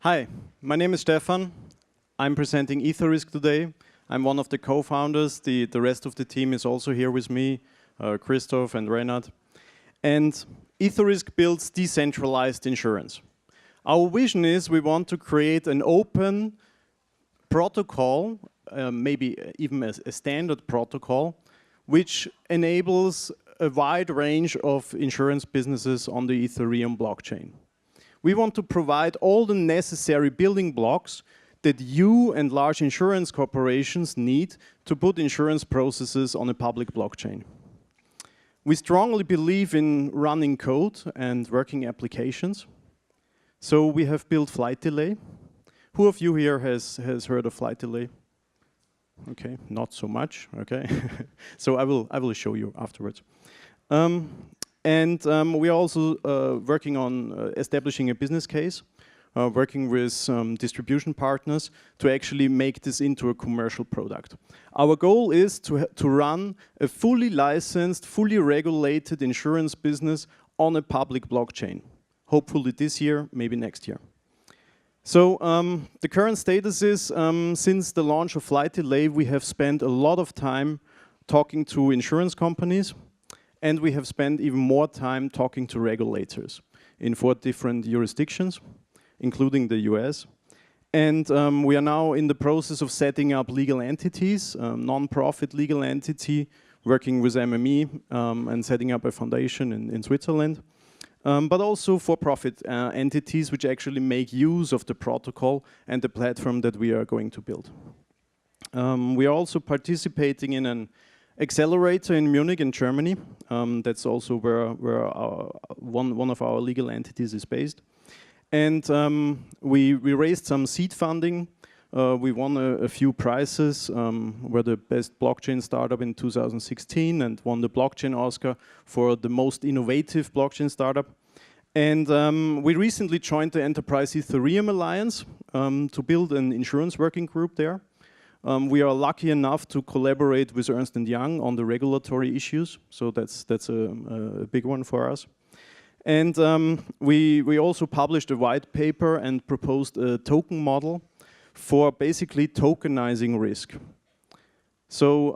Hi, my name is Stephan. I'm presenting Etherisc today. I'm one of the co-founders. The rest of the team is also here with me, Christoph and Reinhard. And Etherisc builds decentralized insurance. Our vision is we want to create an open protocol, maybe even a standard protocol, which enables a wide range of insurance businesses on the Ethereum blockchain. We want to provide all the necessary building blocks that you and large insurance corporations need to put insurance processes on a public blockchain. We strongly believe in running code and working applications. So we have built Flight Delay. Who of you here has heard of Flight Delay? Okay, not so much, okay. So I will show you afterwards. We are also working on establishing a business case, working with distribution partners to actually make this into a commercial product. Our goal is to run a fully licensed, fully regulated insurance business on a public blockchain. Hopefully this year, maybe next year. So the current status is, since the launch of Flight Delay, we have spent a lot of time talking to insurance companies, and we have spent even more time talking to regulators in 4 different jurisdictions, including the US. And we are now in the process of setting up legal entities, non-profit legal entity, working with MME and setting up a foundation in Switzerland. But also for-profit entities which actually make use of the protocol and the platform that we are going to build. We are also participating in an accelerator in Munich in Germany. That's also where one of our legal entities is based. And we raised some seed funding. We won a few prizes. We're the best blockchain startup in 2016 and won the blockchain Oscar for the most innovative blockchain startup. And we recently joined the Enterprise Ethereum Alliance to build an insurance working group there. We are lucky enough to collaborate with Ernst & Young on the regulatory issues, so that's a big one for us. And we also published a white paper and proposed a token model for basically tokenizing risk. So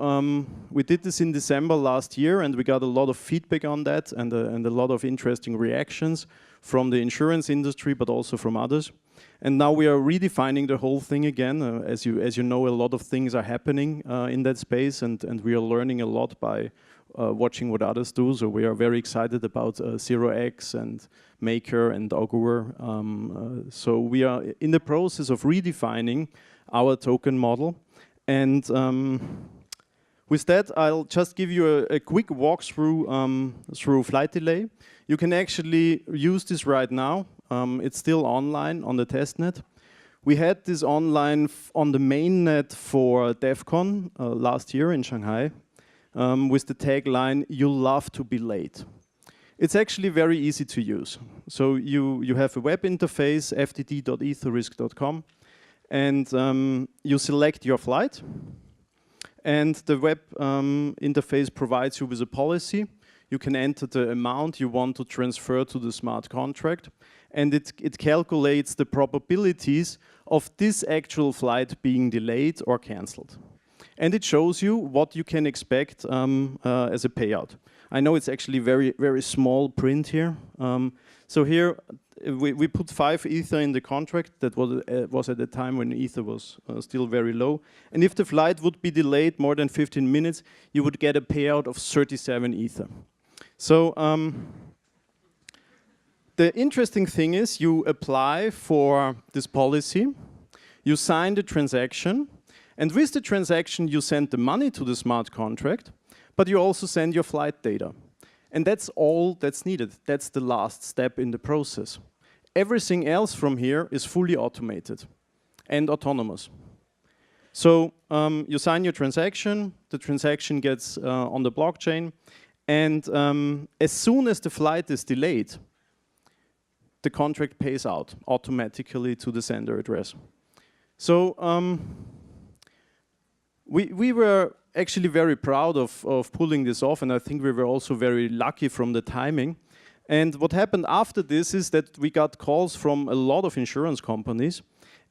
we did this in December last year, and we got a lot of feedback on that and a lot of interesting reactions from the insurance industry, but also from others. And now we are redefining the whole thing again. As you know, a lot of things are happening in that space, and we are learning a lot by watching what others do. So we are very excited about 0x and Maker and Augur. So we are in the process of redefining our token model. And with that, I'll just give you a quick walkthrough through Flight Delay. You can actually use this right now. It's still online on the testnet. We had this online on the mainnet for DEF CON last year in Shanghai with the tagline, "You love to be late." It's actually very easy to use. So you have a web interface, fdd.etherisk.com, and you select your flight. And the web interface provides you with a policy. You can enter the amount you want to transfer to the smart contract. And it calculates the probabilities of this actual flight being delayed or cancelled. And it shows you what you can expect as a payout. I know it's actually very, very small print here. So here we put 5 Ether in the contract. That was at the time when Ether was still very low. And if the flight would be delayed more than 15 minutes, you would get a payout of 37 Ether. So the interesting thing is you apply for this policy, you sign the transaction, and with the transaction you send the money to the smart contract, but you also send your flight data. And that's all that's needed. That's the last step in the process. Everything else from here is fully automated and autonomous. So you sign your transaction, the transaction gets on the blockchain, and as soon as the flight is delayed, the contract pays out automatically to the sender address. So we were actually very proud of pulling this off, and I think we were also very lucky from the timing. And what happened after this is that we got calls from a lot of insurance companies,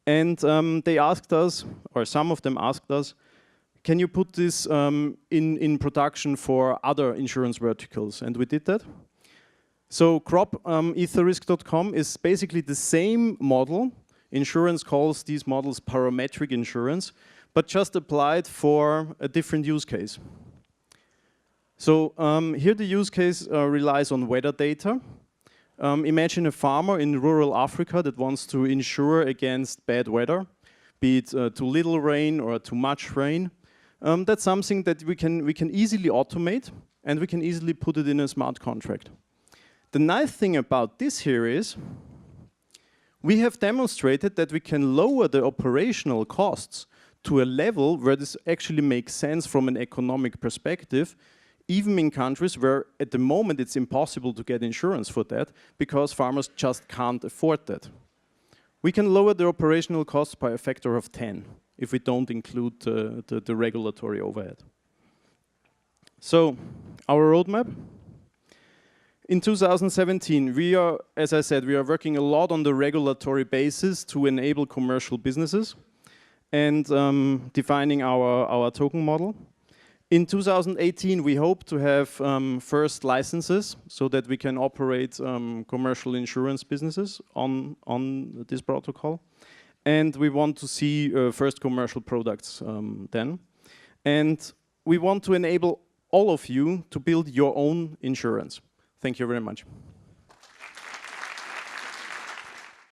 and they asked us, or some of them asked us, can you put this in production for other insurance verticals? And we did that. So Etherisk.com is basically the same model. Insurance calls these models parametric insurance, but just applied for a different use case. So here the use case relies on weather data. Imagine a farmer in rural Africa that wants to insure against bad weather, be it too little rain or too much rain. That's something that we can easily automate, and we can easily put it in a smart contract. The nice thing about this here is we have demonstrated that we can lower the operational costs to a level where this actually makes sense from an economic perspective, even in countries where at the moment it's impossible to get insurance for that because farmers just can't afford that. We can lower the operational costs by a factor of 10 if we don't include the regulatory overhead. So, our roadmap. In 2017, we are, as I said, we are working a lot on the regulatory basis to enable commercial businesses and defining our token model. In 2018, we hope to have first licenses so that we can operate commercial insurance businesses on this protocol. And we want to see first commercial products then. And we want to enable all of you to build your own insurance. Thank you very much.